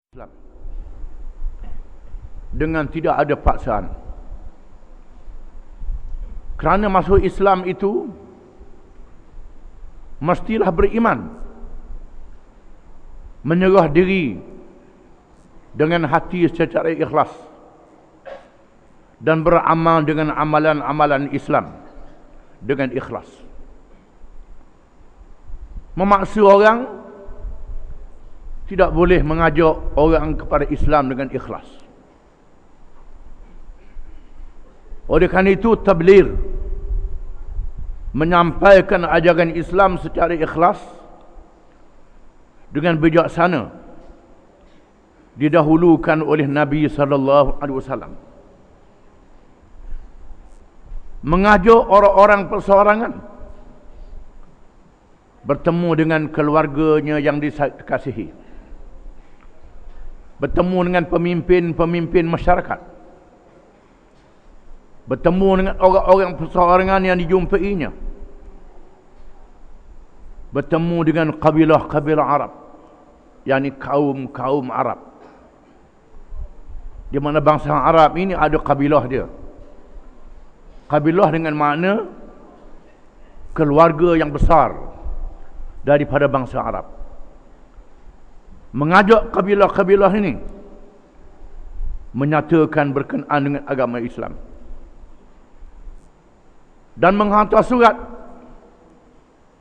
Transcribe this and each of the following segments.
Islam dengan tidak ada paksaan. Kerana masuk Islam itu mestilah beriman, menyerah diri dengan hati secara ikhlas dan beramal dengan amalan-amalan Islam dengan ikhlas. Memaksa orang, tidak boleh mengajak orang kepada Islam dengan ikhlas. Oleh kerana itu, tabligh, menyampaikan ajaran Islam secara ikhlas dengan bijaksana, didahulukan oleh Nabi SAW. Mengajak orang-orang perseorangan bertemu dengan keluarganya yang dikasihi, bertemu dengan pemimpin-pemimpin masyarakat, bertemu dengan orang-orang perseorangan yang dijumpainya, bertemu dengan kabilah-kabilah Arab, yakni kaum-kaum Arab, di mana bangsa Arab ini ada kabilah dia. Kabilah dengan makna keluarga yang besar daripada bangsa Arab. Mengajak kabilah-kabilah ini menyatakan berkenaan dengan agama Islam dan menghantar surat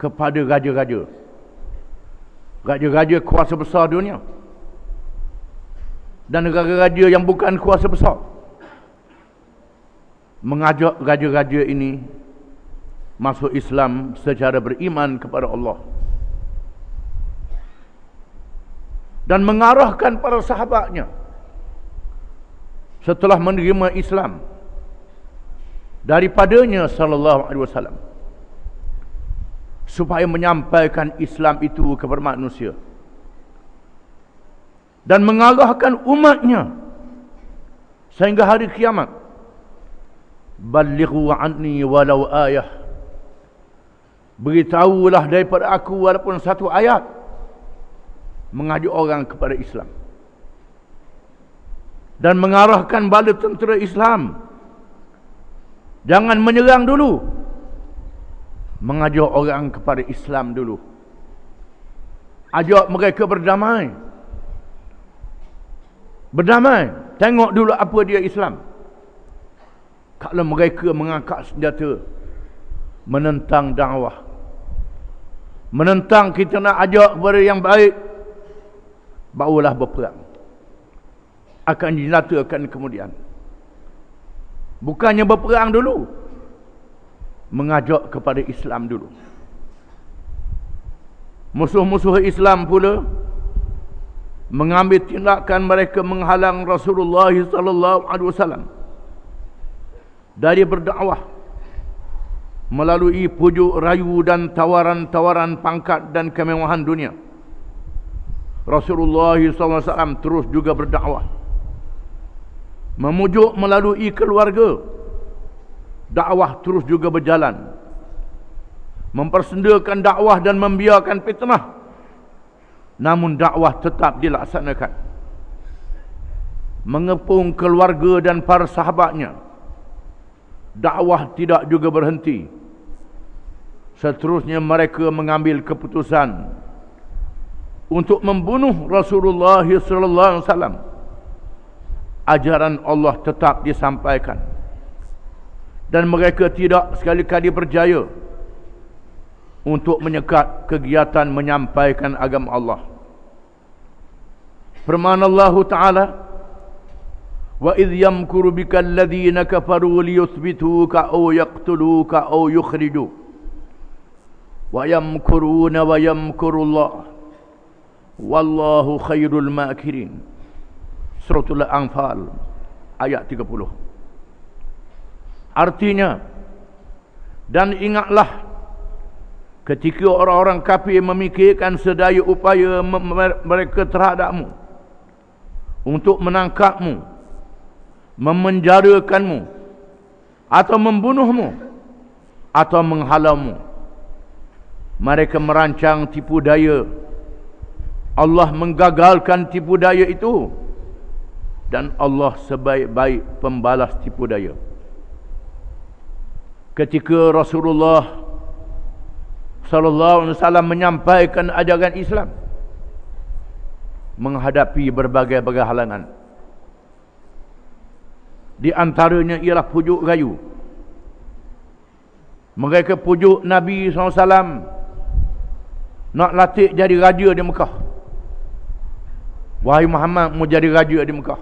kepada raja-raja kuasa besar dunia dan raja-raja yang bukan kuasa besar, mengajak raja-raja ini masuk Islam secara beriman kepada Allah dan mengarahkan para sahabatnya setelah menerima Islam daripadanya sallallahu alaihi wasallam supaya menyampaikan Islam itu kepada manusia dan mengarahkan umatnya sehingga hari kiamat. Ballighu anni walau ayah, beritahulah daripada aku walaupun satu ayat, mengajak orang kepada Islam dan mengarahkan bala tentera Islam jangan menyerang dulu, mengajak orang kepada Islam dulu, ajak mereka berdamai, tengok dulu apa dia Islam. Kalau mereka mengangkat senjata menentang dakwah, menentang kita nak ajak kepada yang baik, barulah berperang, akan dinyatakan kemudian. Bukannya berperang dulu, mengajak kepada Islam dulu. Musuh-musuh Islam pula mengambil tindakan mereka menghalang Rasulullah SAW dari berdakwah melalui pujuk rayu dan tawaran-tawaran pangkat dan kemewahan dunia. Rasulullah SAW terus juga berdakwah, memujuk melalui keluarga. Dakwah terus juga berjalan, mempersendakan dakwah dan membiarkan fitnah, namun dakwah tetap dilaksanakan. Mengepung keluarga dan para sahabatnya, dakwah tidak juga berhenti. Seterusnya mereka mengambil keputusan untuk membunuh Rasulullah SAW. Ajaran Allah tetap disampaikan dan mereka tidak sekali-kali berjaya untuk menyekat kegiatan menyampaikan agama Allah. Firman Allah Ta'ala, wa idh yamkuru bika alladhina kafaru liyuthbituka aw yaqtuluka aw yukhriju wa yamkuruna wa yamkurullah wallahu khairul makirin. Suratul Anfal ayat 30. Artinya, dan ingatlah ketika orang-orang kafir memikirkan sedaya upaya mereka terhadapmu untuk menangkapmu, memenjarakanmu, atau membunuhmu, atau menghalaumu. Mereka merancang tipu daya Allah menggagalkan tipu daya itu, dan Allah sebaik-baik pembalas tipu daya. Ketika Rasulullah sallallahu alaihi wasallam menyampaikan ajaran Islam, menghadapi berbagai-bagai halangan. Di antaranya ialah pujuk rayu. Mereka pujuk Nabi SAW nak latih jadi raja di Mekah. Wahai Muhammad, mau jadi raja di Mekah.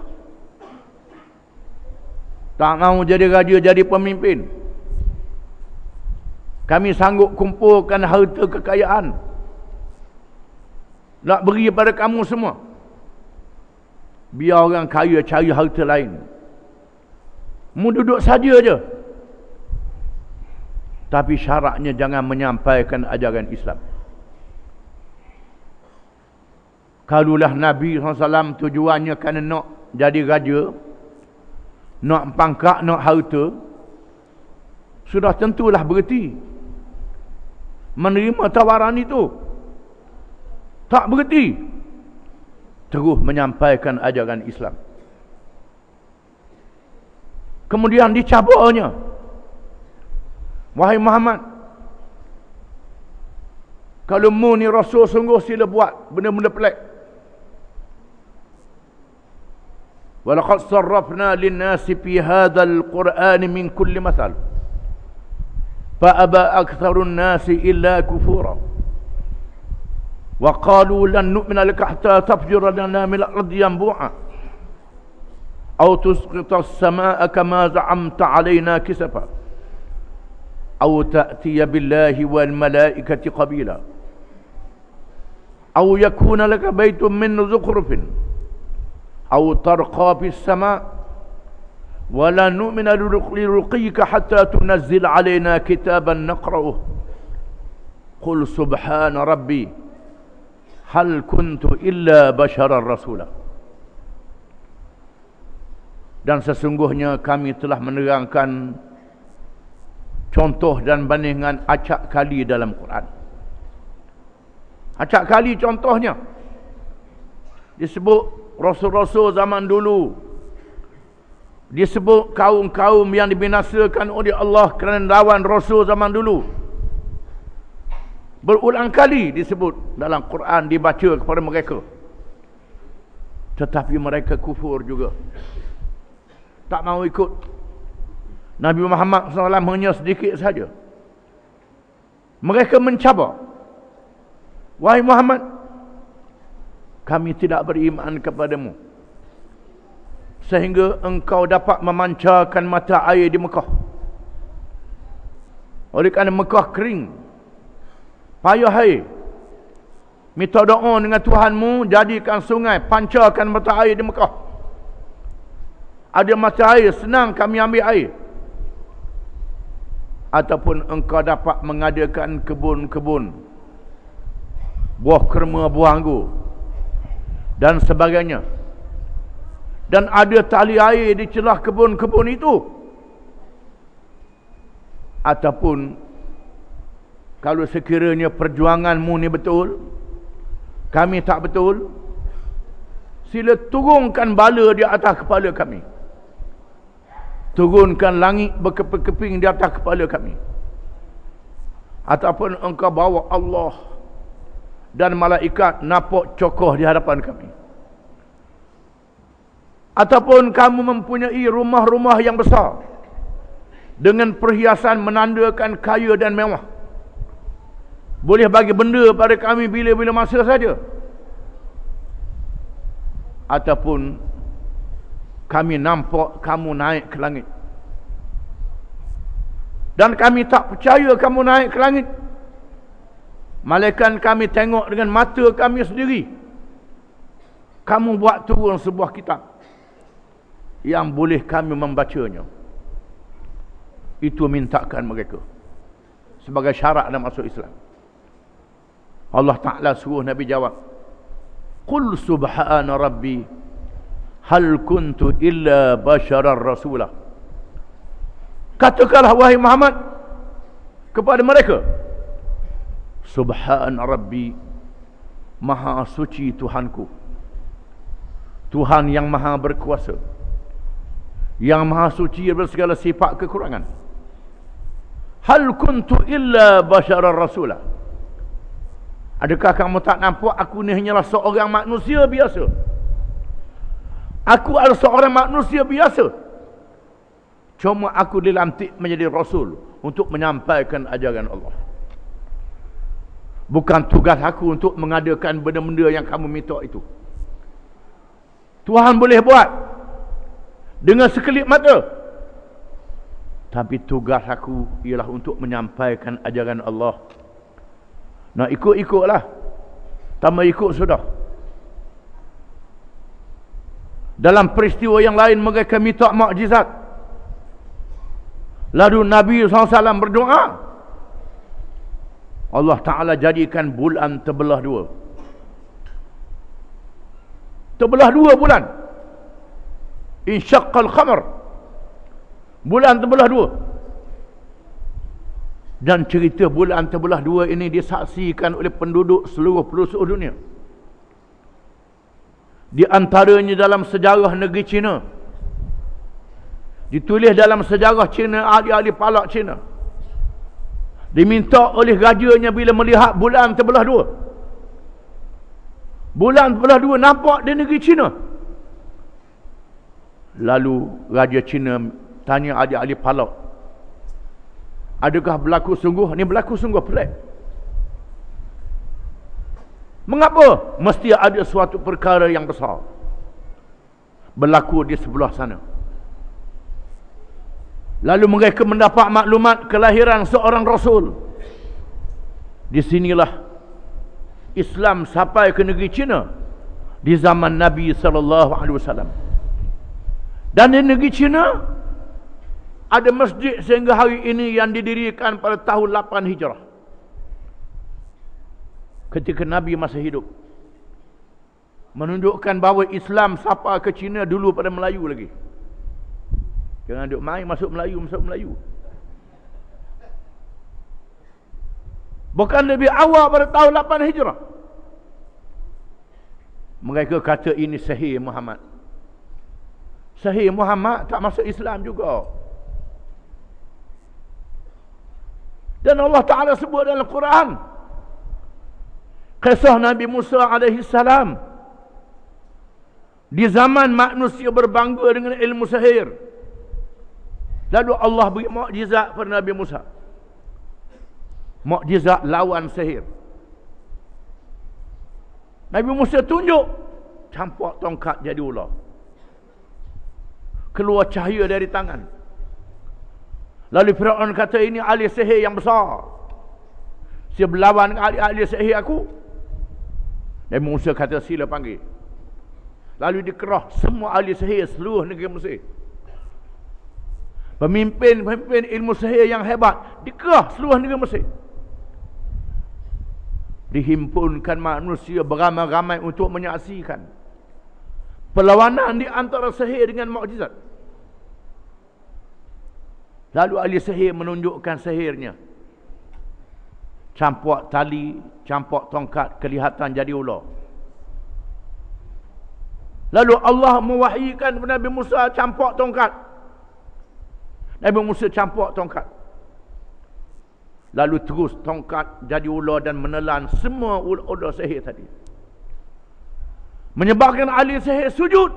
Tak mau jadi raja, jadi pemimpin. Kami sanggup kumpulkan harta kekayaan, nak beri pada kamu semua. Biar orang kaya cari harta lain. Mu duduk saja je. Tapi syaratnya jangan menyampaikan ajaran Islam. Kalulah Nabi SAW tujuannya kerana nak jadi raja, nak pangkat, nak harta, sudah tentulah berhenti menerima tawaran itu. Tak berhenti, terus menyampaikan ajaran Islam. Kemudian dicabarnya, wahai Muhammad, kalau mu ni Rasul sungguh, sila buat benda-benda pelik. Walaqad sarrafna lin-nasi fi hadzal Qur'an min kulli mathal fa aba aktsarun nasi illa kufura wa qalu lan nu'mina laka hatta tafjura lana min al-ardi yanbu'a aw tusqita as-samaa'a kama za'amta 'alaina kisafa aw ta'tiya billahi wal malaikati qabila aw yakuna laka baytun min zukhrufin aw tarqa fis samaa' wa la nu'mina liruqika hatta tunazzil 'alaina kitaban naqra'uhu qul subhana rabbi hal kuntu illa basharar rasula. Dan sesungguhnya kami telah menerangkan contoh dan bandingan acak kali dalam Quran. Acak kali contohnya disebut rasul-rasul zaman dulu, disebut kaum-kaum yang dibinasakan oleh Allah kerana lawan rasul zaman dulu. Berulang kali disebut dalam Quran, dibaca kepada mereka, tetapi mereka kufur juga, tak mau ikut. Nabi Muhammad SAW hanya sedikit saja. Mereka mencabar, wahai Muhammad, kami tidak beriman kepadamu sehingga engkau dapat memancarkan mata air di Mekah. Oleh kerana Mekah kering, payah air, minta doa dengan Tuhanmu, jadikan sungai, pancarkan mata air di Mekah. Ada mata air, senang kami ambil air. Ataupun engkau dapat mengadakan kebun-kebun, buah kurma, buah anggur dan sebagainya, dan ada tali air di celah kebun-kebun itu. Ataupun kalau sekiranya perjuanganmu ni betul, kami tak betul, sila turunkan bala di atas kepala kami. Turunkan langit berkeping-keping di atas kepala kami. Ataupun engkau bawa Allah dan malaikat napok cokoh di hadapan kami. Ataupun kamu mempunyai rumah-rumah yang besar dengan perhiasan menandakan kaya dan mewah, boleh bagi benda pada kami bila-bila masa saja. Ataupun kami nampak kamu naik ke langit, dan kami tak percaya kamu naik ke langit, malaikat kami tengok dengan mata kami sendiri, kamu buat turun sebuah kitab yang boleh kami membacanya. Itu mintakan mereka sebagai syarat dalam masuk Islam. Allah Ta'ala suruh Nabi jawab, qul subhana rabbi hal kuntu illa basharar rasulah. Katakanlah wahai Muhammad kepada mereka, subhana rabbi, Maha suci Tuhanku, Tuhan yang maha berkuasa, yang maha suci dari segala sifat kekurangan. Hal kuntu illa basyarar rasula. Adakah kamu tak nampak aku ni hanyalah seorang manusia biasa? Aku adalah seorang manusia biasa. Cuma aku dilantik menjadi rasul untuk menyampaikan ajaran Allah. Bukan tugas aku untuk mengadakan benda-benda yang kamu minta itu. Tuhan boleh buat dengan sekelip mata. Tapi tugas aku ialah untuk menyampaikan ajaran Allah. Nak ikut-ikutlah. Tambah ikut sudah. Dalam peristiwa yang lain mereka minta mukjizat. Lalu Nabi SAW berdoa. Allah Ta'ala jadikan bulan terbelah dua. Terbelah dua bulan. Insyaqqal qamar. Bulan terbelah dua. Dan cerita bulan terbelah dua ini disaksikan oleh penduduk seluruh pelosok dunia. Di antaranya dalam sejarah negeri China. Ditulis dalam sejarah China, ahli-ahli falak China. Diminta oleh rajanya bila melihat bulan terbelah dua. Bulan terbelah dua nampak di negeri China. Lalu raja China tanya ahli-ahli falak, adakah berlaku sungguh? Ini berlaku sungguh pelik. Mengapa? Mesti ada suatu perkara yang besar berlaku di sebelah sana. Lalu mereka mendapat maklumat kelahiran seorang rasul. Di sinilah Islam sampai ke negeri China di zaman Nabi SAW. Dan di negeri China ada masjid sehingga hari ini yang didirikan pada tahun 8 Hijrah. Ketika Nabi masih hidup. Menunjukkan bahawa Islam sampai ke China dulu pada Melayu lagi. Jangan duk main masuk Melayu. Bukan lebih awal pada tahun 8 Hijrah. Mereka kata ini Sahih Muhammad. Sahih Muhammad tak masuk Islam juga. Dan Allah Ta'ala sebut dalam Quran kisah Nabi Musa alaihissalam di zaman manusia berbangga dengan ilmu sihir. Lalu Allah beri mukjizat pada Nabi Musa. Mukjizat lawan sihir. Nabi Musa tunjuk, campak tongkat jadi ular. Keluar cahaya dari tangan. Lalu Firaun kata ini ahli sihir yang besar. Dia berlawan dengan ahli sihir aku. Nabi Musa kata sila panggil. Lalu dikerah semua ahli sihir seluruh negeri Mesir. Pemimpin ilmu sihir yang hebat dikerah seluruh negeri Mesir. Dihimpunkan manusia beramai-ramai untuk menyaksikan perlawanan di antara sihir dengan mukjizat. Lalu ahli sihir menunjukkan sihirnya. Campak tali, campak tongkat, kelihatan jadi ular. Lalu Allah mewahyikan kepada Nabi Musa campak tongkat. Nabi Musa campak tongkat. Lalu terus tongkat jadi ular dan menelan semua ular sihir tadi. Menyebabkan ahli sihir sujud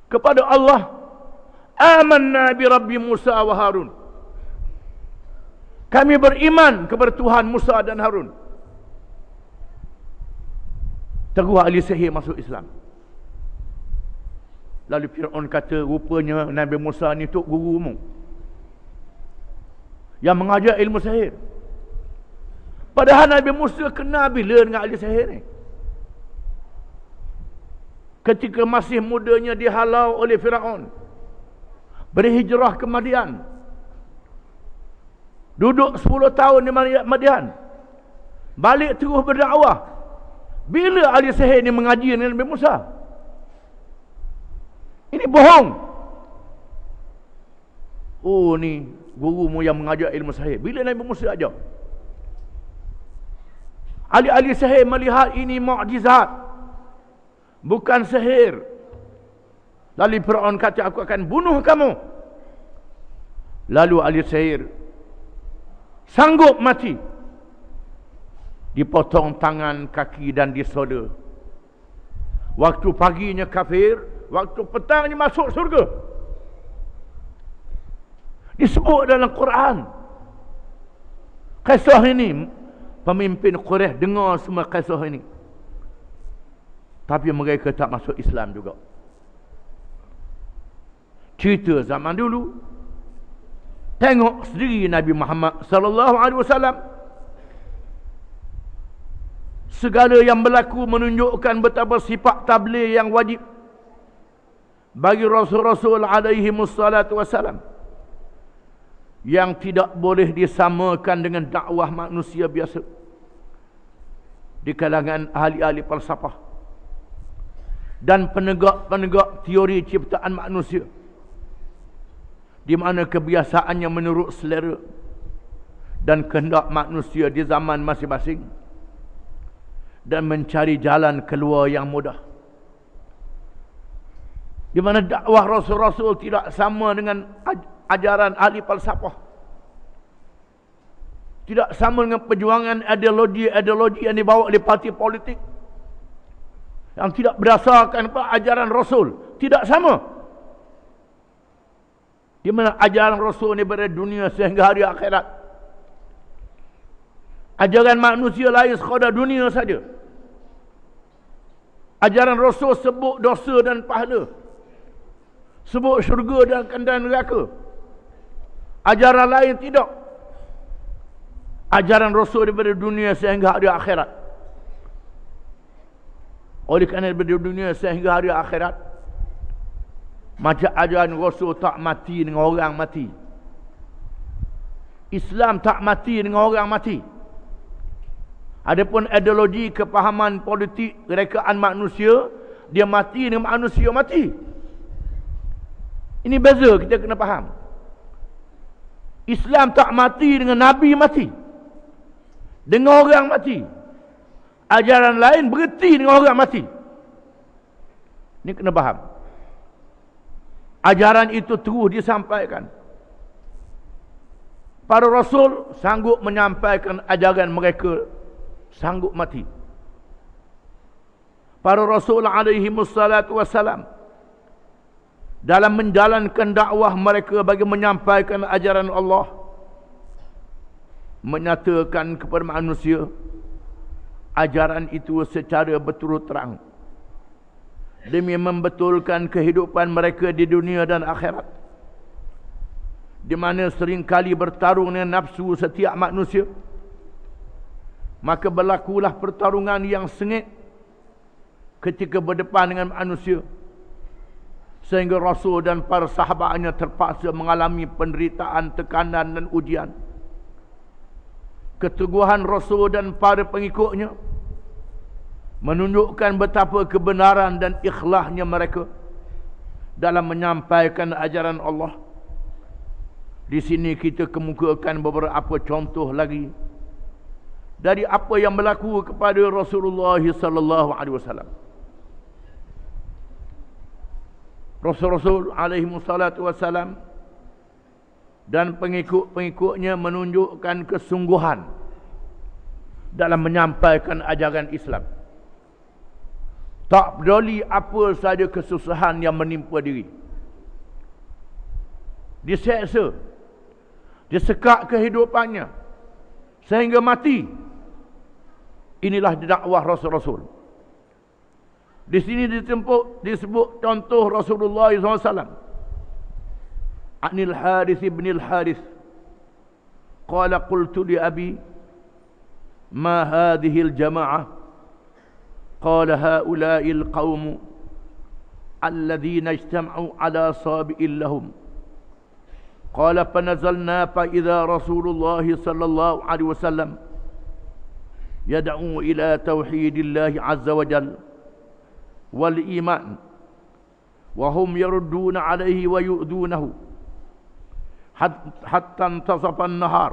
kepada Allah. Amanna bi Rabbi Musa wa Harun. Kami beriman kepada Tuhan Musa dan Harun. Terus ahli sihir masuk Islam. Lalu Fir'aun kata, rupanya Nabi Musa ni tok gurumu yang mengajar ilmu sihir. Padahal Nabi Musa kenal bila dengan ahli sihir ni. Ketika masih mudanya dihalau oleh Fir'aun, berhijrah ke Madian. Duduk 10 tahun di Madian. Balik terus berdakwah. Bila ahli sihir ni mengaji dengan Nabi Musa? Ini bohong. Oh ni gurumu yang mengajar ilmu sihir. Bila Nabi Musa ajar? Ahli-ahli sihir melihat ini mukjizat, bukan sihir. Lalu Firaun kata, aku akan bunuh kamu. Lalu ahli sihir sanggup mati, dipotong tangan, kaki dan disoda. Waktu paginya kafir, waktu petangnya masuk surga. Disebut dalam Quran. Kisah ini, pemimpin Quraisy dengar semua kisah ini, tapi mereka tak masuk Islam juga. Cerita zaman dulu. Tengok sendiri Nabi Muhammad sallallahu alaihi wasallam. Segala yang berlaku menunjukkan betapa sifat tabligh yang wajib bagi Rasul-Rasul alaihi wassalatu wassalam, yang tidak boleh disamakan dengan dakwah manusia biasa di kalangan ahli-ahli falsafah dan penegak-penegak teori ciptaan manusia, di mana kebiasaannya menurut selera dan kehendak manusia di zaman masing-masing, dan mencari jalan keluar yang mudah. Di mana dakwah Rasul-Rasul tidak sama dengan ajaran ahli falsafah, tidak sama dengan perjuangan ideologi yang dibawa oleh parti politik yang tidak berdasarkan ajaran Rasul. Tidak sama. Di mana ajaran Rasul ni daripada dunia sehingga hari akhirat. Ajaran manusia lain sekadar dunia saja. Ajaran Rasul sebut dosa dan pahala, sebut syurga dan neraka. Ajaran lain tidak. Ajaran Rasul daripada dunia sehingga hari akhirat. Oleh kerana daripada dunia sehingga hari akhirat, macam ajaran Rasul tak mati dengan orang mati. Islam tak mati dengan orang mati. Adapun ideologi kepahaman politik rekaan manusia, dia mati dengan manusia mati. Ini beza, kita kena faham. Islam tak mati dengan Nabi mati, dengan orang mati. Ajaran lain berhenti dengan orang mati. Ini kena faham. Ajaran itu terus disampaikan. Para Rasul sanggup menyampaikan ajaran mereka, sanggup mati. Para Rasul alaihi wassalatu wassalam dalam menjalankan dakwah mereka bagi menyampaikan ajaran Allah, menyatakan kepada manusia ajaran itu secara berturut terang, demi membetulkan kehidupan mereka di dunia dan akhirat, di mana seringkali bertarung dengan nafsu setiap manusia. Maka berlakulah pertarungan yang sengit ketika berdepan dengan manusia, sehingga Rasul dan para sahabatnya terpaksa mengalami penderitaan, tekanan dan ujian. Keteguhan Rasul dan para pengikutnya menunjukkan betapa kebenaran dan ikhlasnya mereka dalam menyampaikan ajaran Allah. Di sini kita kemukakan beberapa contoh lagi dari apa yang berlaku kepada Rasulullah sallallahu alaihi wasallam. Rasul alaihi wassalatu wassalam dan pengikut-pengikutnya menunjukkan kesungguhan dalam menyampaikan ajaran Islam. Tak peduli apa saja kesusahan yang menimpa diri, diseksa, disekak kehidupannya sehingga mati. Inilah dakwah Rasul-Rasul. Di sini disebut contoh Rasulullah SAW. Anil Harith ibn al-Harith qala qultu li abi ma hadhihi al-jama'ah qala haula'i al-qawm alladhina ijtama'u ala sabi'in lahum qala fanazalna fa idha Rasulullah sallallahu alaihi wasallam yad'u ila tauhidillah azza wa jalla wal iman wa hum yarudduna alaihi wa yu'dunahu hatta intasafa an-nahar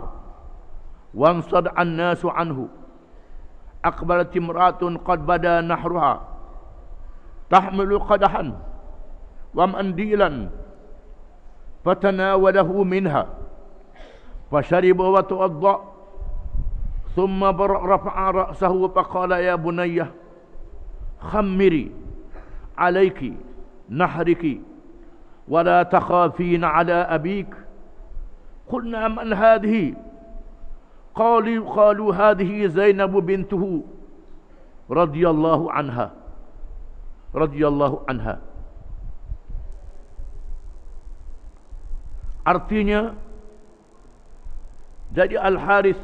wa ansada an-nasu anhu aqbalat imra'atun qad bada nahruha tahmilu qadahan wa mandilan fatanawalahu minha fashariba wa tawadda thumma rafa'a ra'sahu faqala ya bunayya khammiri alayki nahriki wa la takhafina ala abik qulna man hadhihi qalu hadhihi Zainab bintuhu radhiyallahu anha. Artinya, jadi Al-Harith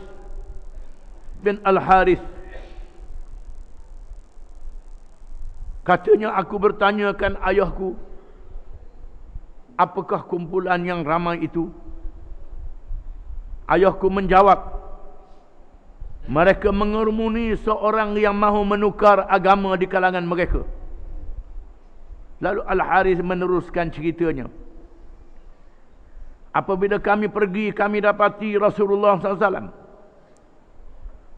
bin Al-Harith katanya, aku bertanyakan ayahku, apakah kumpulan yang ramai itu? Ayahku menjawab, mereka mengerumuni seorang yang mahu menukar agama di kalangan mereka. Lalu Al-Harith meneruskan ceritanya. Apabila kami pergi, kami dapati Rasulullah SAW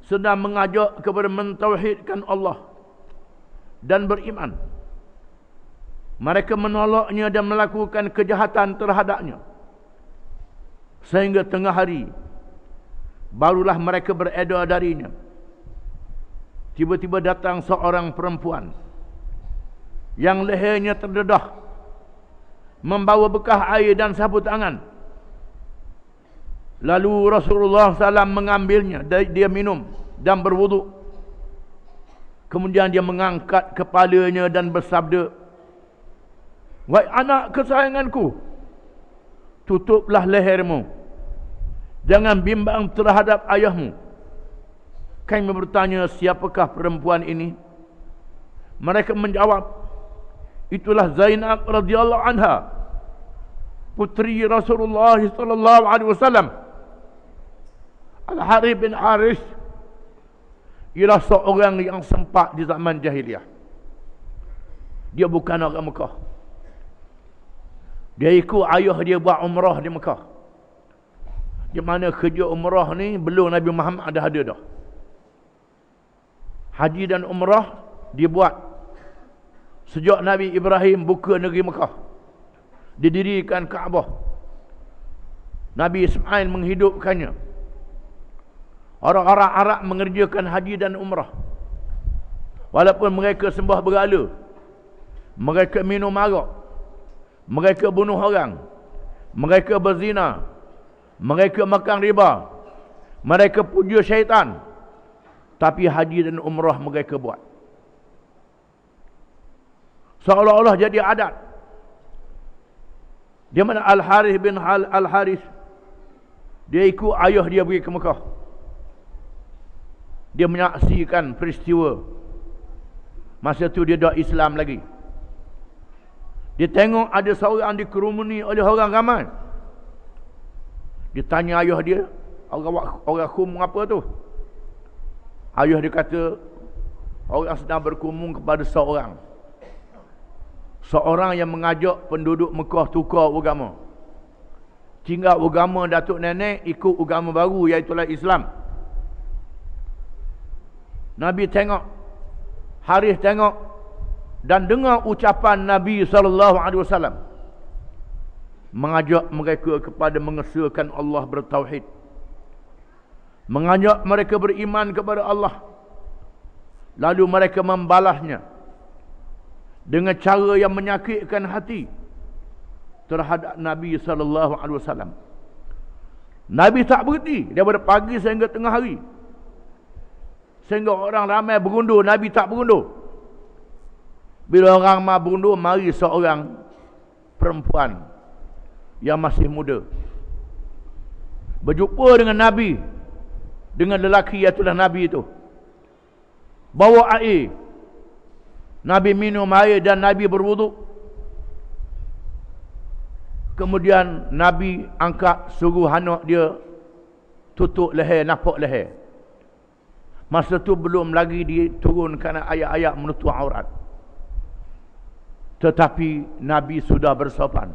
sedang mengajak kepada mentauhidkan Allah dan beriman. Mereka menolaknya dan melakukan kejahatan terhadapnya. Sehingga tengah hari barulah mereka beredar darinya. Tiba-tiba datang seorang perempuan yang lehernya terdedah, membawa bekah air dan sapu tangan. Lalu Rasulullah SAW mengambilnya, dia minum dan berwuduk. Kemudian dia mengangkat kepalanya dan bersabda, "Wahai anak kesayanganku, tutuplah lehermu, jangan bimbang terhadap ayahmu." Kami bertanya, siapakah perempuan ini? Mereka menjawab, itulah Zainab radhiyallahu anha, putri Rasulullah sallallahu alaihi wasallam. Al-Harith bin Harith ialah seorang yang sempat di zaman jahiliah. Dia bukan orang Mekah. Dia ikut ayah dia buat umrah di Mekah. Di mana kerja umrah ni belum Nabi Muhammad dah ada dah. Haji dan umrah dia buat sejak Nabi Ibrahim buka negeri Mekah, didirikan Kaabah. Nabi Ismail menghidupkannya. Orang-orang Arab mengerjakan haji dan umrah. Walaupun mereka sembah berhala, mereka minum arak, mereka bunuh orang, mereka berzina, mereka makan riba, mereka puja syaitan, tapi haji dan umrah mereka buat. Seolah-olah jadi adat. Di mana Al-Harith bin Al-Harith, dia ikut ayah dia pergi ke Mekah. Dia menyaksikan peristiwa. Masa tu dia dah Islam lagi. Dia tengok ada seorang dikerumuni oleh orang ramai. Dia tanya ayah dia, orang kumung apa tu? Ayah dia kata, orang sedang berkumung kepada seorang yang mengajak penduduk Mekah tukar agama. Tinggal agama datuk nenek, ikut agama baru, iaitulah Islam. Nabi tengok, Harith tengok dan dengar ucapan Nabi SAW mengajak mereka kepada mengesahkan Allah, bertauhid, mengajak mereka beriman kepada Allah. Lalu mereka membalasnya dengan cara yang menyakitkan hati terhadap Nabi SAW. Nabi tak berhenti daripada pagi sehingga tengah hari, sehingga orang ramai berundur. Nabi tak berundur. Bila orang ramai berundur, mari seorang perempuan yang masih muda berjumpa dengan Nabi, dengan lelaki iaitu Nabi itu, bawa air. Nabi minum air dan Nabi berwuduk. Kemudian Nabi angkat, suruh anak dia tutup leher, napak leher. Masa tu belum lagi diturunkan ayat-ayat menutup aurat. Tetapi Nabi sudah bersopan,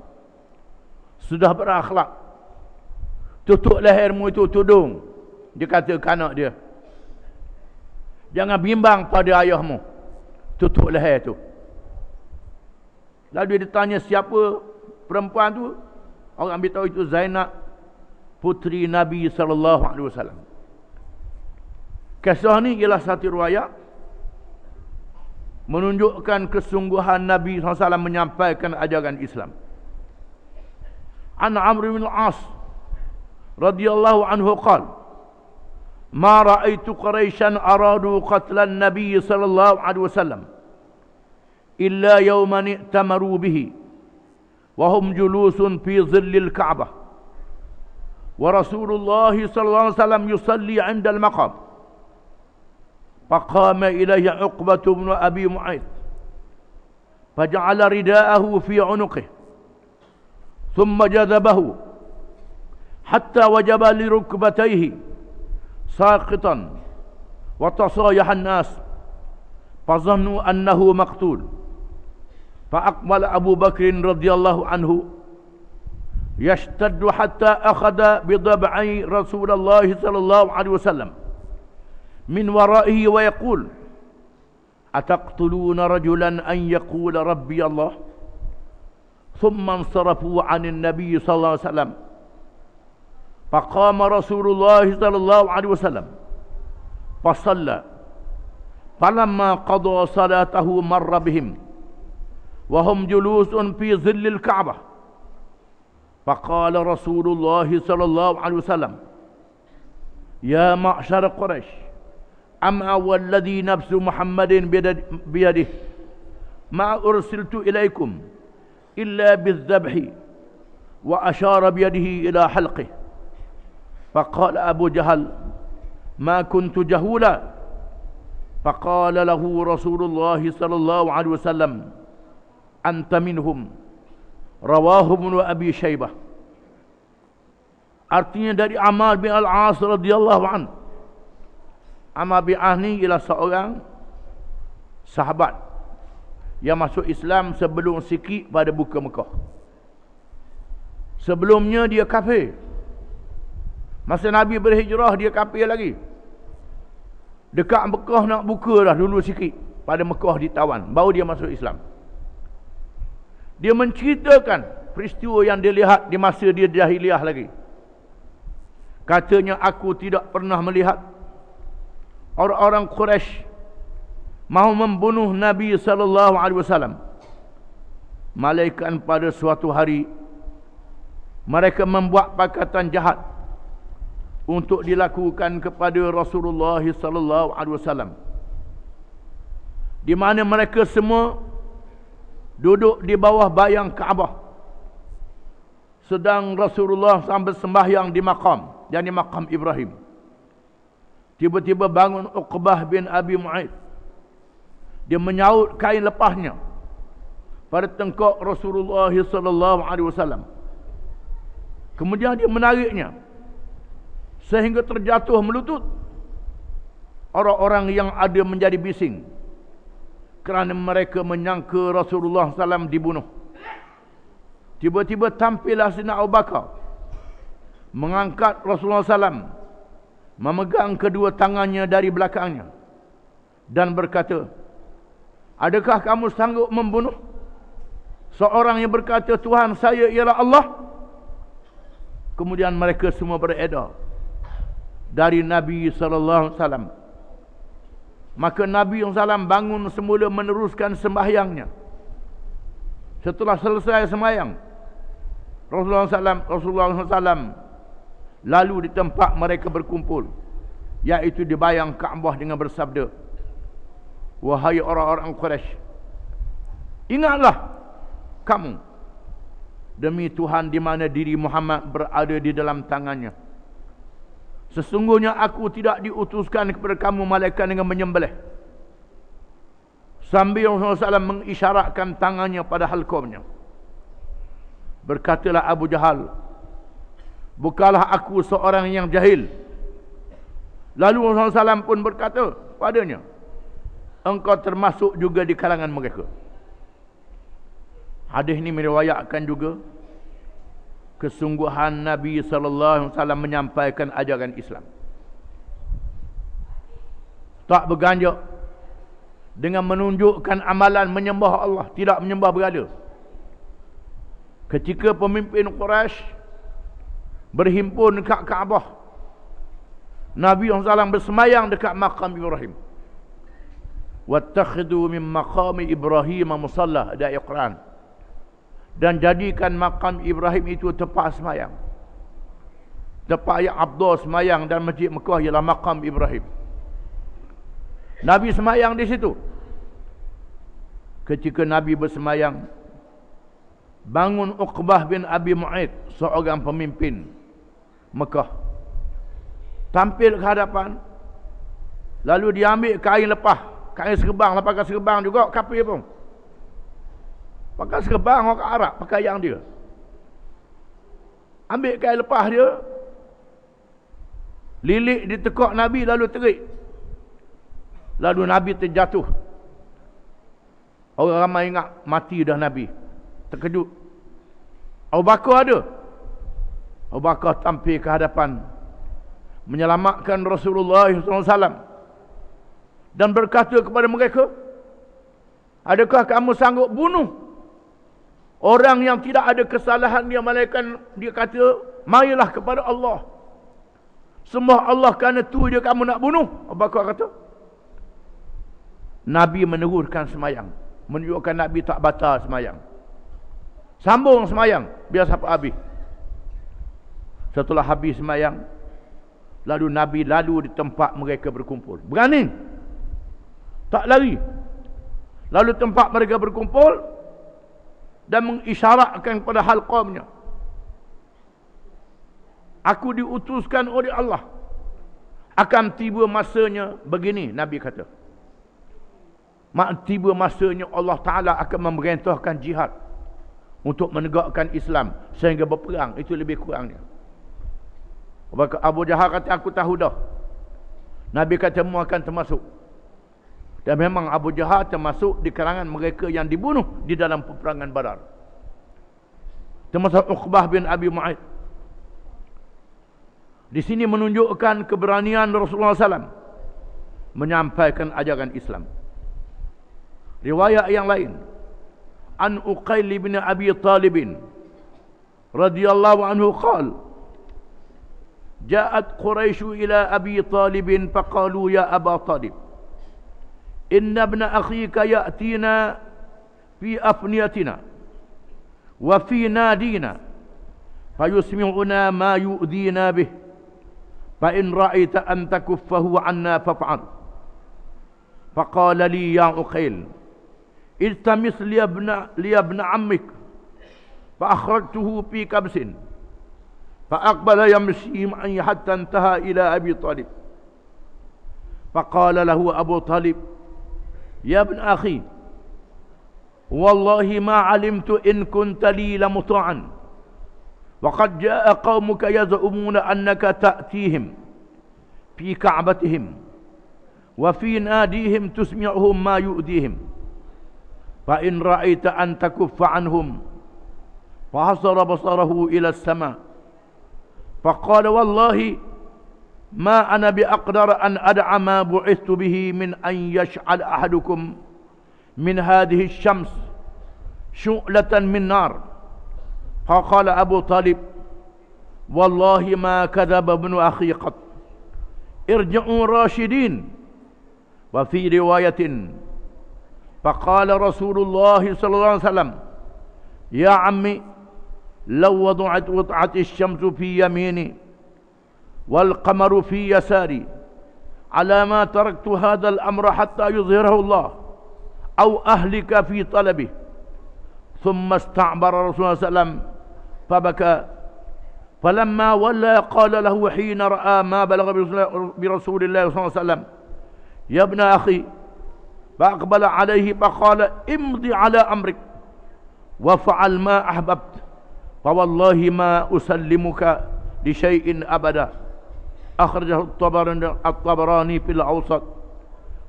sudah berakhlak. Tutup lehermu itu tudung, dia kata ke anak dia. Jangan bimbang pada ayahmu. Tutup leher tu. Lalu dia tanya siapa perempuan tu. Orang beritahu itu Zainab, puteri Nabi SAW. Kisah ni ialah satu riwayat menunjukkan kesungguhan Nabi SAW menyampaikan ajaran Islam. An Amr bin al-As radhiyallahu anhu qala: "Ma ra'aitu Quraisyan aradu qatlan Nabi sallallahu alaihi wasallam illa yawman i'tamaru bihi wa hum julusun fi dhillil Ka'bah wa Rasulullah sallallahu alaihi wasallam yusalli 'inda al-maqam faqama ilayhi Uqbah bin Abi Mu'ayth faja'ala rida'ahu fi 'unuqihi ثم جذبه حتى وجب لركبتيه ساقطا وتصايح الناس فظنوا أنه مقتول فأقبل أبو بكر رضي الله عنه يشتد حتى أخذ بضبعي رسول الله صلى الله عليه وسلم من ورائه ويقول: أتقتلون رجلا أن يقول ربي الله؟ ثم انصرفوا عن النبي صلى الله عليه وسلم فقام رسول الله صلى الله عليه وسلم فصلى فلما قضى صلاته مر بهم وهم جلوس في ظل الكعبة فقال رسول الله صلى الله عليه وسلم: يا معشر قريش أما والذي نفس محمد بيده ما أرسلت إليكم إلا بالذبح وأشار بيده إلى حلقه فقال أبو جهل: ما كنت جهولا فقال له رسول الله صلى الله عليه وسلم: أنت منهم. رواه ابن أبي شيبة. Artinya dari Amr bin al-As radhiyallahu an. Amr bin al-As ni ialah seorang sahabat yang masuk Islam sebelum sikit pada buka Mekah. Sebelumnya dia kafir. Masa Nabi berhijrah dia kafir lagi. Dekat Mekah nak buka dah dulu sikit, pada Mekah ditawan, baru dia masuk Islam. Dia menceritakan peristiwa yang dia lihat di masa dia jahiliah lagi. Katanya, aku tidak pernah melihat orang-orang Quraisy mahu membunuh Nabi SAW, malaikat pada suatu hari mereka membuat pakatan jahat untuk dilakukan kepada Rasulullah SAW, di mana mereka semua duduk di bawah bayang Kaabah, sedang Rasulullah sambil sembahyang di makam, yang di makam Ibrahim. Tiba-tiba bangun Uqbah bin Abi Mu'ayth. Dia menyaut kain lepasnya pada tengkok Rasulullah SAW. Kemudian dia menariknya sehingga terjatuh melutut. Orang-orang yang ada menjadi bising kerana mereka menyangka Rasulullah SAW dibunuh. Tiba-tiba tampillah Sayyidina Abu Bakar mengangkat Rasulullah SAW, memegang kedua tangannya dari belakangnya dan berkata, adakah kamu sanggup membunuh seorang yang berkata Tuhan saya ialah Allah? Kemudian mereka semua beredar dari Nabi SAW. Maka Nabi SAW bangun semula meneruskan sembahyangnya. Setelah selesai sembahyang, Rasulullah SAW lalu di tempat mereka berkumpul, yaitu di bayang Kaabah, dengan bersabda, wahai orang-orang Quraisy, ingatlah kamu demi Tuhan di mana diri Muhammad berada di dalam tangannya. Sesungguhnya aku tidak diutuskan kepada kamu malaikat dengan menyembelih. Sambil Rasulullah SAW mengisyaratkan tangannya pada halqumnya. Berkatalah Abu Jahal, bukalah aku seorang yang jahil. Lalu Rasulullah SAW pun berkata padanya, engkau termasuk juga di kalangan mereka. Hadis ini meriwayatkan juga kesungguhan Nabi SAW menyampaikan ajaran Islam. tak berganjak dengan menunjukkan amalan menyembah Allah, tidak menyembah berhala. Ketika pemimpin Quraisy berhimpun dekat Kaabah, Nabi SAW bersemayang dekat makam Ibrahim. Wattakhidhu min maqami Ibrahim musalla, ada ayat Quran. Dan jadikan makam Ibrahim itu tempat semayang. Tempat yang abdul semayang, dan Masjid Mekah ialah makam Ibrahim. Nabi semayang di situ. Ketika Nabi bersemayang, bangun Uqbah bin Abi Mu'aid, seorang pemimpin Mekah, tampil ke hadapan. Lalu dia ambil kain lepah, kain serbang, pakai serbang juga kafir pun. Pakai serbang orang Arab, pakaian dia. Ambil kain lepah dia, lilik di tekuk Nabi, lalu terik. Lalu Nabi terjatuh. Orang ramai ingat mati dah Nabi. Terkejut. Abu Bakar ada. Abu Bakar tampil ke hadapan, menyelamatkan Rasulullah SAW dan berkata kepada mereka, adakah kamu sanggup bunuh orang yang tidak ada kesalahan dia, melainkan dia kata marilah kepada Allah, sembah Allah, kerana tu dia kamu nak bunuh? Abu Bakar kata. Nabi meneruskan semayang, menunjukkan Nabi tak batal semayang. Sambung semayang biar sampai habis. Setelah habis semayang, lalu Nabi lalu di tempat mereka berkumpul. Berani, tak lari. Lalu tempat mereka berkumpul dan mengisyaratkan kepada hal qaumnya, aku diutuskan oleh Allah, akan tiba masanya begini. Nabi kata, tiba masanya Allah Ta'ala akan memerintahkan jihad untuk menegakkan Islam sehingga berperang. Itu lebih kurangnya. Abu Jahal kata, aku tahu dah. Nabi kata, mu akan termasuk. Dan memang Abu Jahal termasuk di kalangan mereka yang dibunuh di dalam peperangan Badar. Termasuk Uqbah bin Abi Mu'aid. Di sini menunjukkan keberanian Rasulullah SAW menyampaikan ajaran Islam. Riwayat yang lain, an Uqail bin Abi Talib radhiyallahu anhu qala, ja'at Quraisy ila Abi Talib faqalu ya Aba Talib, inna ibna akhika ya'tina fi afniyatina wa fi nadina fayusmi'una ma yu'dina bih, fa in ra'aita an takuffahu 'anna faf'al. Faqala li ya Uqail, iltamis li ibn ammik, fa akhrajtuhu fi kabsin, fa aqbala yamshi ma'i hatta intaha ila Abi Talib. Faqala lahu Abu Talib, ya ibn akhi, wallahi ma alimtu in kunta li lamuta'an, wa qad jaa qaumuka yaz'umuna annaka ta'tihim fi ka'batihim wa fi nadihim tusmi'uhum ma yu'dihim, fa in ra'aita an takuffa anhum. Fahasara basarahu ila as-sama, faqala wallahi ma ana biaqdar an ad'a ma bu'ithtu bihi min an yash'al ahadukum min hadhihi asy-syams syu'latan min nar. Faqala Abu Talib, wallahi ma kadzaba ibnu akhi qat, irji'u rashidin. Wa fi riwayatin, faqala Rasulullah sallallahu alaihi wasallam, ya ammi law wada'at asy-syamsu fi yamini wal qamaru fi yasari ala ma taraktu hadha al-amra hatta yuzhirahu Allah aw ahlika fi talabihi. Thumma ista'bara Rasulullah sallallahu alaihi wasallam fabaka, falamma walla qala lahu hina ra'a ma balagha bi Rasulillah sallallahu alaihi wasallam, ya ibn akhi, فأقبل عليه فقال امضي على أمرك وفعل ما أحببت فوالله ما أسلمك لشيء أبدا. أخرجه الطبراني في الأوسط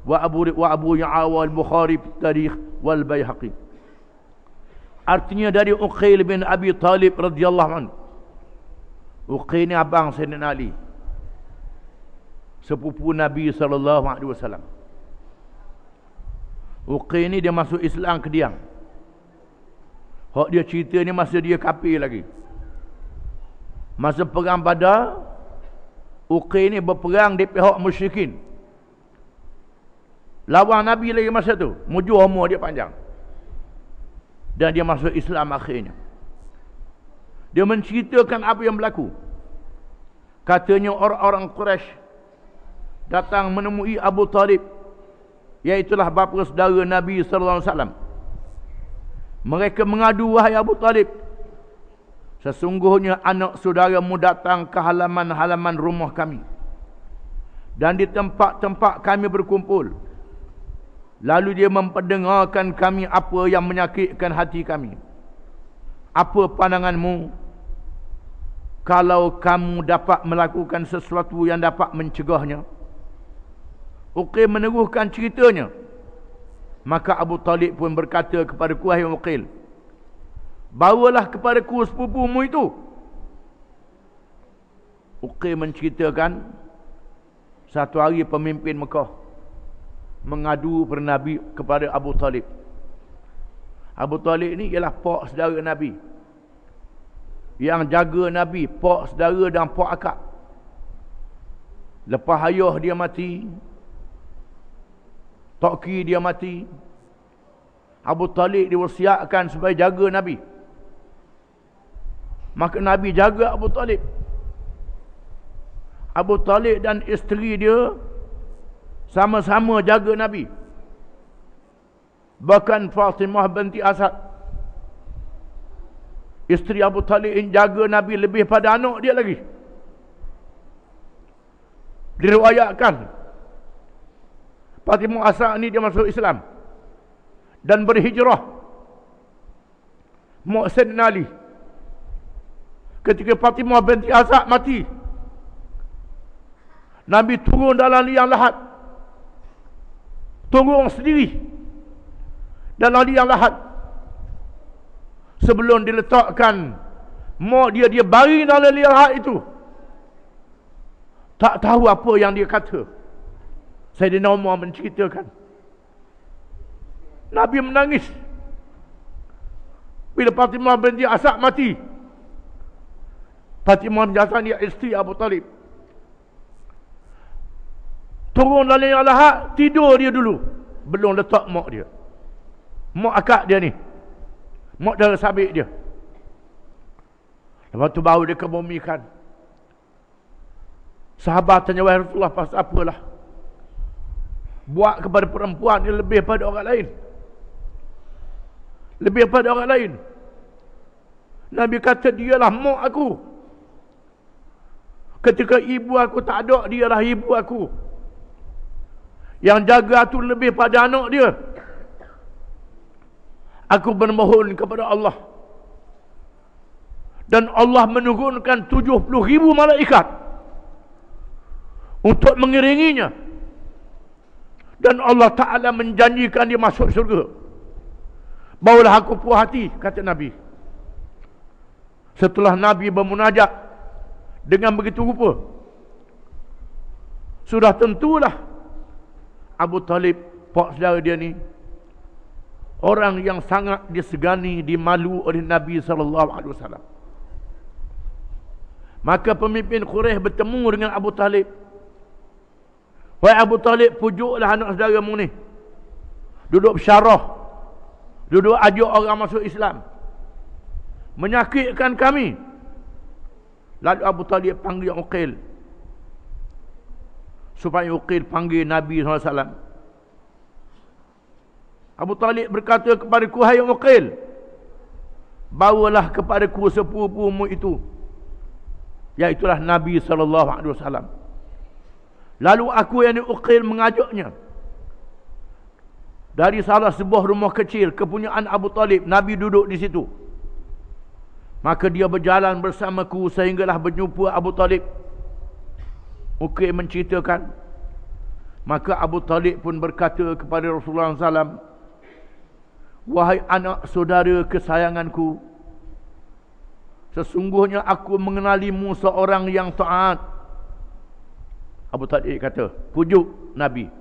وأبو يعوى البخاري في التاريخ والبيهقي. Artinya dari Uqail bin Abi Talib radhiyallahu anhu. Uqail ni abang Sayyidina Ali, sepupu Nabi sallallahu alaihi wasallam. Uqil ni dia masuk Islam kediang. Hak dia cerita ni masa dia kafir lagi. Masa perang Badar, Uqil ni berperang di pihak musyrikin. Lawan Nabi lagi masa tu. Mujur umur dia panjang. Dan dia masuk Islam akhirnya. Dia menceritakan apa yang berlaku. Katanya orang-orang Quraisy datang menemui Abu Talib, iaitulah bapa saudara Nabi sallallahu alaihi wasallam. Mereka mengadu, wahai Abu Talib, sesungguhnya anak saudaramu datang ke halaman-halaman rumah kami dan di tempat-tempat kami berkumpul. Lalu dia memperdengarkan kami apa yang menyakitkan hati kami. Apa pandanganmu kalau kamu dapat melakukan sesuatu yang dapat mencegahnya? Uqil meneruhkan ceritanya. Maka Abu Talib pun berkata kepada wahai Uqil, bawalah kepadaku sepupumu itu. Uqil menceritakan satu hari pemimpin Mekah mengadu kepada Nabi kepada Abu Talib. Abu Talib ni ialah pak saudara Nabi, yang jaga Nabi, pak saudara dan pak akak. Lepas ayah dia mati, Toki dia mati, Abu Talib diwasiatkan supaya jaga Nabi. Maka Nabi jaga Abu Talib. Abu Talib dan isteri dia sama-sama jaga Nabi. Bahkan Fatimah binti Asad, isteri Abu Talib ini jaga Nabi lebih pada anak dia lagi. Diriwayatkan Fatimah Asad ni dia masuk Islam dan berhijrah. Sayyidina Ali, ketika Fatimah binti Asad mati, Nabi turun dalam liang lahat, turun sendiri dalam liang lahat. Sebelum diletakkan mak dia baring dalam liang lahat itu, tak tahu apa yang dia kata. Sayyidina Umar menceritakan, Nabi menangis bila Fatimah binti Asad mati. Fatimah binti Asad ni isteri Abu Talib. Turun dalam yang lahat, tidur dia dulu, belum letak mak dia, mak akak dia ni, mak darah sabit dia. Lepas tu baru dia kebumikan. Sahabat tanya, wahai Rasulullah, pasal apalah buat kepada perempuan yang lebih pada orang lain, lebih pada orang lain? Nabi kata, dialah mak aku. Ketika ibu aku tak ada, dialah ibu aku. Yang jaga aku lebih pada anak dia. Aku bermohon kepada Allah, dan Allah menurunkan 70,000 malaikat untuk mengiringinya. Dan Allah Ta'ala menjanjikan dia masuk syurga. Barulah aku puas hati, kata Nabi. Setelah Nabi bermunajat dengan begitu rupa, sudah tentulah Abu Talib, pak saudara dia ni, orang yang sangat disegani, dimalu oleh Nabi SAW. Maka pemimpin Quraisy bertemu dengan Abu Talib. Wahai Abu Talib, pujuklah anak saudaramu ni, duduk bersyarah, duduk ajak orang masuk Islam, menyakitkan kami. Lalu Abu Talib panggil Uqil, supaya Uqil panggil Nabi SAW. Abu Talib berkata kepadaku, hai Uqil, bawalah kepadaku sepupumu itu, iaitulah Nabi SAW. Lalu aku yang Uqil mengajaknya dari salah sebuah rumah kecil kepunyaan Abu Talib. Nabi duduk di situ. Maka dia berjalan bersamaku sehinggalah berjumpa Abu Talib. Uqil menceritakan, maka Abu Talib pun berkata kepada Rasulullah SAW, wahai anak saudara kesayanganku, sesungguhnya aku mengenalimu seorang yang taat. Abu Talib kata, pujuk Nabi,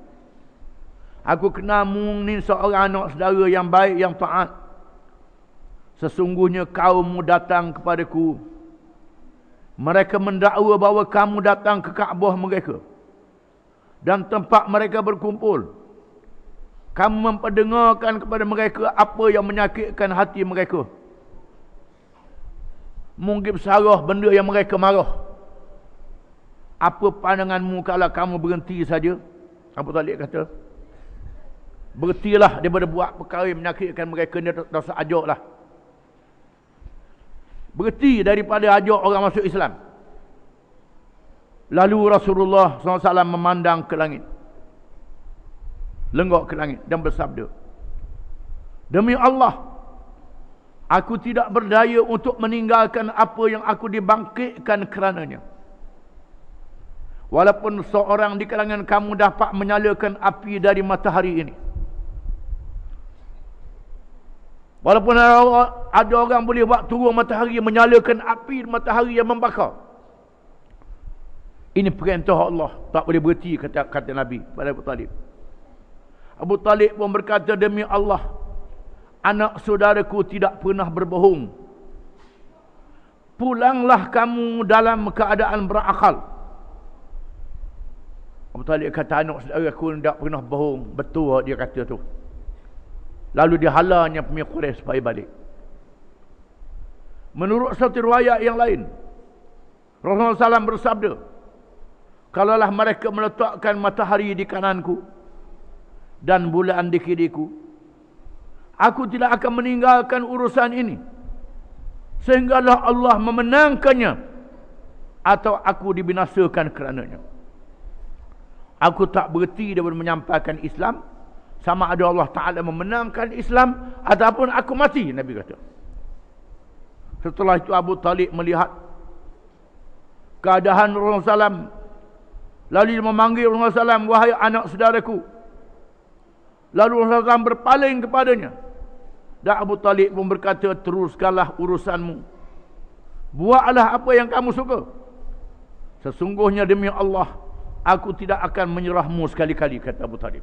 Aku kenal mu ni seorang anak saudara yang baik, yang taat. Sesungguhnya kaummu datang kepadaku. Mereka mendakwa bahawa kamu datang ke Kaabah mereka dan tempat mereka berkumpul. Kamu memperdengarkan kepada mereka apa yang menyakitkan hati mereka. Mungkin sarah benda yang mereka marah. Apa pandanganmu kalau kamu berhenti saja? Abu Talib kata, berhentilah daripada buat perkara yang menyakitkan mereka ni, tak usah ajaklah. Berhenti daripada ajak orang masuk Islam. Lalu Rasulullah SAW memandang ke langit, lenggok ke langit dan bersabda, demi Allah, aku tidak berdaya untuk meninggalkan apa yang aku dibangkitkan kerananya. Walaupun seorang di kalangan kamu dapat menyalakan api dari matahari ini. Walaupun ada orang boleh buat turun matahari, menyalakan api matahari yang membakar. Ini perintah Allah, tak boleh berhenti, kata Nabi pada Abu Talib. Abu Talib pun berkata, demi Allah, anak saudaraku tidak pernah berbohong. Pulanglah kamu dalam keadaan berakal. Abu Talib kata, anak saudaraku tidak pernah bohong. Betul dia kata tu. Lalu dia halanya pemilik Quraisy supaya balik. Menurut satu riwayat yang lain, Rasulullah SAW bersabda, kalaulah mereka meletakkan matahari di kananku dan bulan di kiriku, aku tidak akan meninggalkan urusan ini sehinggalah Allah memenangkannya atau aku dibinasakan kerananya. Aku tak berhenti daripada menyampaikan Islam, sama ada Allah Ta'ala memenangkan Islam ataupun aku mati, Nabi kata. Setelah itu Abu Talib melihat keadaan Rasulullah SAW, lalu dia memanggil Rasulullah SAW, wahai anak saudaraku. Lalu Rasulullah SAW berpaling kepadanya. Dan Abu Talib pun berkata, teruskanlah urusanmu. Buatlah apa yang kamu suka. Sesungguhnya demi Allah, aku tidak akan menyerahmu sekali-kali, kata Abu Talib.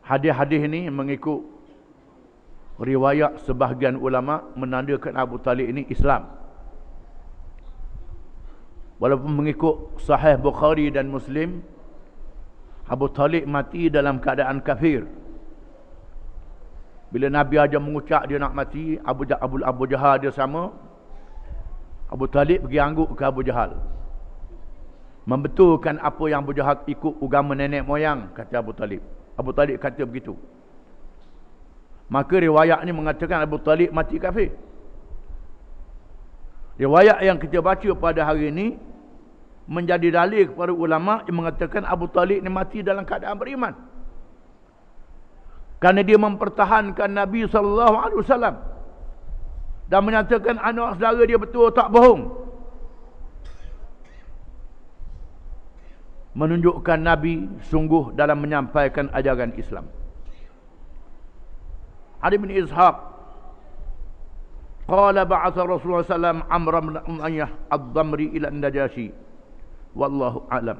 Hadis-hadis ini mengikut riwayat sebahagian ulama menandakan Abu Talib ini Islam. Walaupun mengikut Sahih Bukhari dan Muslim, Abu Talib mati dalam keadaan kafir. Bila Nabi aja mengucap dia nak mati, Abu Jahal dia sama. Abu Talib pergi angguk ke Abu Jahal, membetulkan apa yang Abu Jahal ikut agama nenek moyang, kata Abu Talib. Abu Talib kata begitu. Maka riwayat ni mengatakan Abu Talib mati kafir. Riwayat yang kita baca pada hari ini menjadi dalil kepada ulama yang mengatakan Abu Talib ni mati dalam keadaan beriman. Kerana dia mempertahankan Nabi SAW dan menyatakan anak saudara dia betul, tak bohong. Menunjukkan Nabi sungguh dalam menyampaikan ajaran Islam. Ali bin Ishaq qala ba'atha Rasulullah sallallahu alaihi wasallam Amr bin Umayyah ad-Damri ila an-Najashi wallahu a'lam.